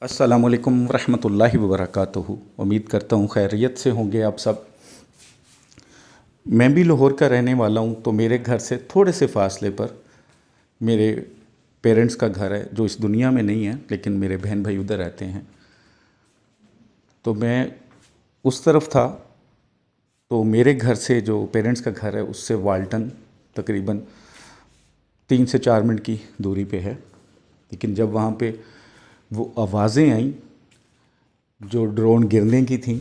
अस्सलाम वालेकुम रहमतुल्लाहि व बरकातुहू। उम्मीद करता हूँ खैरियत से होंगे आप सब। मैं भी लाहौर का रहने वाला हूँ, तो मेरे घर से थोड़े से फासले पर मेरे पेरेंट्स का घर है, जो इस दुनिया में नहीं है, लेकिन मेरे बहन भाई उधर रहते हैं। तो मैं उस तरफ था, तो मेरे घर से जो पेरेंट्स का घर है उससे वाल्टन तकरीबन 3 से 4 मिनट की दूरी पे है। लेकिन जब वहाँ पे वो आवाज़ें आईं जो ड्रोन गिरने की थीं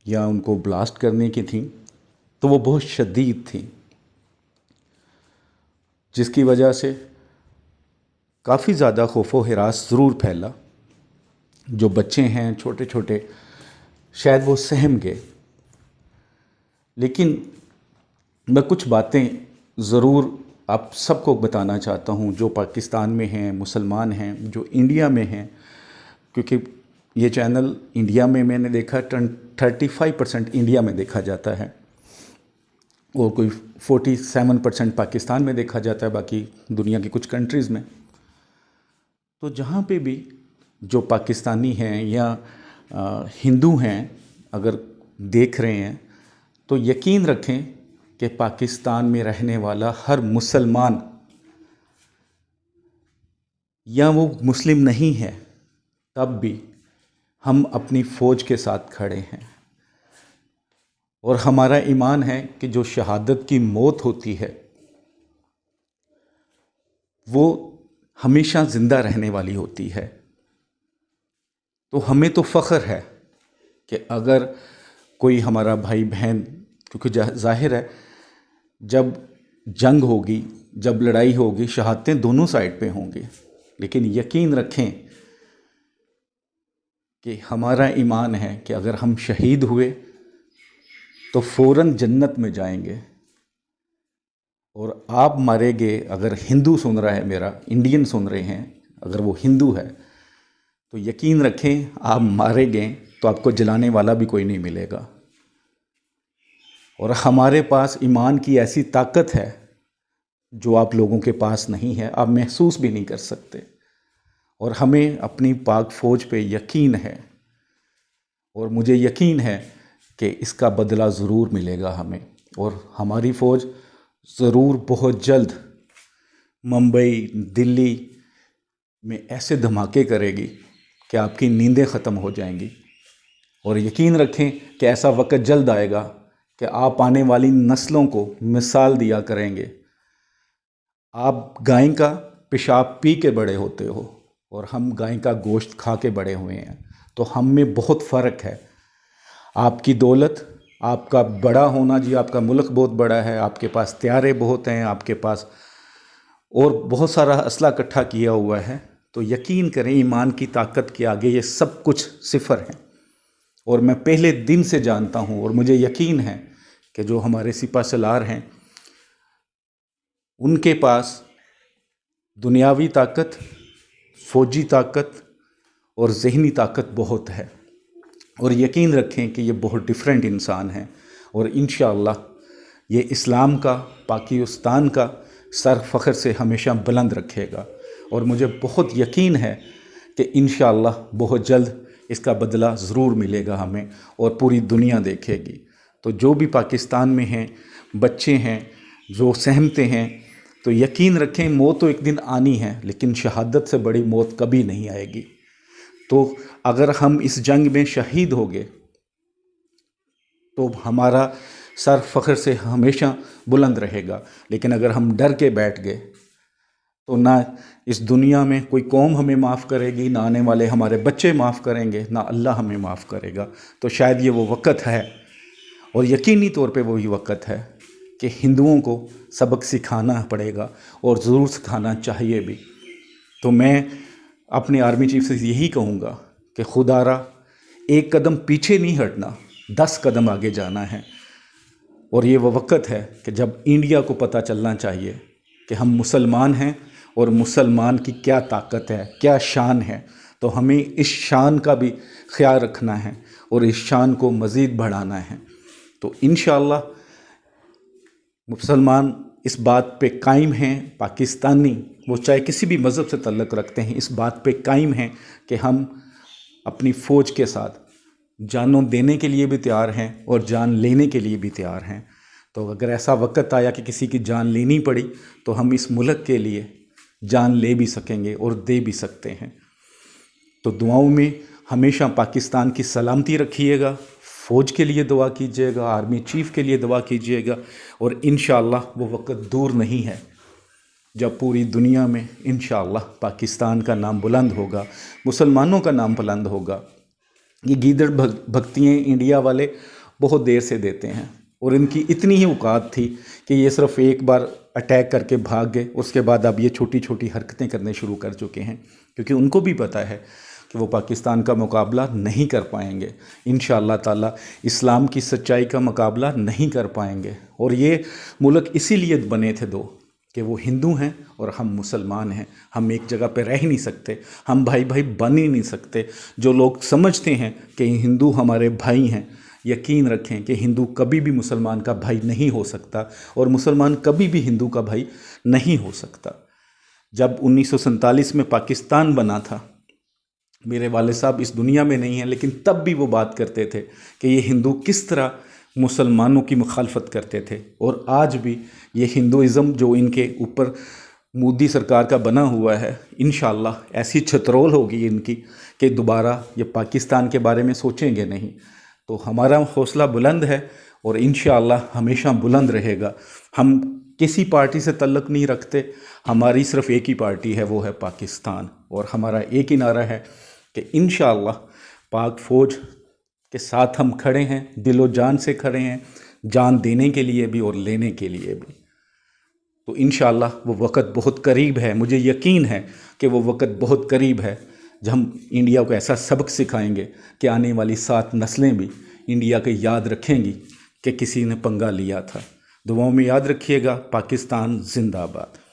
या उनको ब्लास्ट करने की थीं, तो वो बहुत शदीद थी, जिसकी वजह से काफ़ी ज़्यादा खौफ व हिरास ज़रूर फैला। जो बच्चे हैं छोटे छोटे, शायद वो सहम गए। लेकिन मैं कुछ बातें ज़रूर आप सबको बताना चाहता हूँ, जो पाकिस्तान में हैं, मुसलमान हैं, जो इंडिया में हैं, क्योंकि ये चैनल इंडिया में मैंने देखा 35% इंडिया में देखा जाता है और कोई 47% पाकिस्तान में देखा जाता है, बाकी दुनिया की कुछ कंट्रीज़ में। तो जहाँ पे भी जो पाकिस्तानी हैं या हिंदू हैं अगर देख रहे हैं, तो यकीन रखें कि पाकिस्तान में रहने वाला हर मुसलमान, या वो मुस्लिम नहीं है, तब भी हम अपनी फ़ौज के साथ खड़े हैं। और हमारा ईमान है कि जो शहादत की मौत होती है वो हमेशा ज़िंदा रहने वाली होती है। तो हमें तो फ़ख्र है कि अगर कोई हमारा भाई बहन, क्योंकि ज़ाहिर है जब जंग होगी, जब लड़ाई होगी, शहादतें दोनों साइड पे होंगी। लेकिन यकीन रखें कि हमारा ईमान है कि अगर हम शहीद हुए तो फ़ौरन जन्नत में जाएंगे। और आप मारे गए, अगर हिंदू सुन रहा है, मेरा इंडियन सुन रहे हैं, अगर वो हिंदू है, तो यकीन रखें आप मारे गए तो आपको जलाने वाला भी कोई नहीं मिलेगा। और हमारे पास ईमान की ऐसी ताकत है जो आप लोगों के पास नहीं है, आप महसूस भी नहीं कर सकते। और हमें अपनी पाक फ़ौज पे यकीन है, और मुझे यकीन है कि इसका बदला ज़रूर मिलेगा हमें। और हमारी फ़ौज ज़रूर बहुत जल्द मुंबई, दिल्ली में ऐसे धमाके करेगी कि आपकी नींदें ख़त्म हो जाएंगी। और यकीन रखें कि ऐसा वक्त जल्द आएगा कि आप आने वाली नस्लों को मिसाल दिया करेंगे। आप गाय का पेशाब पी के बड़े होते हो और हम गाय का गोश्त खा के बड़े हुए हैं, तो हम में बहुत फ़र्क है। आपकी दौलत, आपका बड़ा होना, जी आपका मुल्क बहुत बड़ा है, आपके पास त्यारे बहुत हैं, आपके पास और बहुत सारा असला इकट्ठा किया हुआ है, तो यकीन करें ईमान की ताकत के आगे ये सब कुछ सिफर है। और मैं पहले दिन से जानता हूँ, और मुझे यकीन है कि जो हमारे सिपा सलार हैं उनके पास दुनियावी ताकत, फ़ौजी ताकत और ज़हनी ताकत बहुत है। और यकीन रखें कि ये बहुत डिफरेंट इंसान हैं, और इंशाअल्लाह ये इस्लाम का, पाकिस्तान का सर फ़ख्र से हमेशा बुलंद रखेगा। और मुझे बहुत यकीन है कि इंशाअल्लाह बहुत जल्द इसका बदला ज़रूर मिलेगा हमें, और पूरी दुनिया देखेगी। तो जो भी पाकिस्तान में हैं, बच्चे हैं जो सहमते हैं, तो यकीन रखें मौत तो एक दिन आनी है, लेकिन शहादत से बड़ी मौत कभी नहीं आएगी। तो अगर हम इस जंग में शहीद हो गए तो हमारा सर फ़ख्र से हमेशा बुलंद रहेगा। लेकिन अगर हम डर के बैठ गए तो ना इस दुनिया में कोई कौम हमें माफ़ करेगी, ना आने वाले हमारे बच्चे माफ़ करेंगे, ना अल्लाह हमें माफ़ करेगा। तो शायद ये वो वक़्त है, और यकीनी तौर पे वही वक़्त है कि हिंदुओं को सबक सिखाना पड़ेगा, और ज़रूर सिखाना चाहिए भी। तो मैं अपने आर्मी चीफ से यही कहूँगा कि खुदारा एक कदम पीछे नहीं हटना, 10 कदम आगे जाना है। और ये वो वक़्त है कि जब इंडिया को पता चलना चाहिए कि हम मुसलमान हैं, और मुसलमान की क्या ताकत है, क्या शान है। तो हमें इस शान का भी ख्याल रखना है और इस शान को मज़ीद बढ़ाना है। तो इंशाअल्लाह मुसलमान اس بات پہ قائم ہیں پاکستانی، وہ چاہے کسی بھی مذہب سے تعلق رکھتے ہیں، اس بات پہ قائم ہیں کہ ہم اپنی فوج کے ساتھ جانوں دینے کے لیے بھی تیار ہیں اور جان لینے کے لیے بھی تیار ہیں۔ تو اگر ایسا وقت آیا کہ کسی کی جان لینی پڑی تو ہم اس ملک کے لیے جان لے بھی سکیں گے اور دے بھی سکتے ہیں۔ تو دعاؤں میں ہمیشہ پاکستان کی سلامتی رکھیے گا، فوج کے لیے دعا کیجیے گا، آرمی چیف کے لیے دعا کیجیے گا، اور انشاءاللہ وہ وقت دور نہیں ہے جب پوری دنیا میں انشاءاللہ پاکستان کا نام بلند ہوگا، مسلمانوں کا نام بلند ہوگا۔ یہ گیدڑ بھکتیاں انڈیا والے بہت دیر سے دیتے ہیں، اور ان کی اتنی ہی اوقات تھی کہ یہ صرف ایک بار اٹیک کر کے بھاگ گئے، اس کے بعد اب یہ چھوٹی چھوٹی حرکتیں کرنے شروع کر چکے ہیں، کیونکہ ان کو بھی پتہ ہے کہ وہ پاکستان کا مقابلہ نہیں کر پائیں گے، انشاءاللہ تعالی اسلام کی سچائی کا مقابلہ نہیں کر پائیں گے۔ اور یہ ملک اسی لیے بنے تھے دو، کہ وہ ہندو ہیں اور ہم مسلمان ہیں، ہم ایک جگہ پہ رہ نہیں سکتے، ہم بھائی بھائی بن ہی نہیں سکتے۔ جو لوگ سمجھتے ہیں کہ ہندو ہمارے بھائی ہیں، یقین رکھیں کہ ہندو کبھی بھی مسلمان کا بھائی نہیں ہو سکتا، اور مسلمان کبھی بھی ہندو کا بھائی نہیں ہو سکتا۔ جب 1947 میں پاکستان بنا تھا، میرے والد صاحب اس دنیا میں نہیں ہیں، لیکن تب بھی وہ بات کرتے تھے کہ یہ ہندو کس طرح مسلمانوں کی مخالفت کرتے تھے، اور آج بھی یہ ہندوازم جو ان کے اوپر مودی سرکار کا بنا ہوا ہے، انشاءاللہ ایسی چھترول ہوگی ان کی کہ دوبارہ یہ پاکستان کے بارے میں سوچیں گے نہیں۔ تو ہمارا حوصلہ بلند ہے اور انشاءاللہ ہمیشہ بلند رہے گا۔ ہم کسی پارٹی سے تعلق نہیں رکھتے، ہماری صرف ایک ہی پارٹی ہے، وہ ہے پاکستان، اور ہمارا ایک ہی نعرہ ہے کہ انشاءاللہ پاک فوج کے ساتھ ہم کھڑے ہیں، دل و جان سے کھڑے ہیں، جان دینے کے لیے بھی اور لینے کے لیے بھی۔ تو انشاءاللہ وہ وقت بہت قریب ہے، مجھے یقین ہے کہ وہ وقت بہت قریب ہے جب ہم انڈیا کو ایسا سبق سکھائیں گے کہ آنے والی 7 نسلیں بھی انڈیا کے یاد رکھیں گی کہ کسی نے پنگا لیا تھا۔ دعاؤں میں یاد رکھیے گا۔ پاکستان زندہ باد۔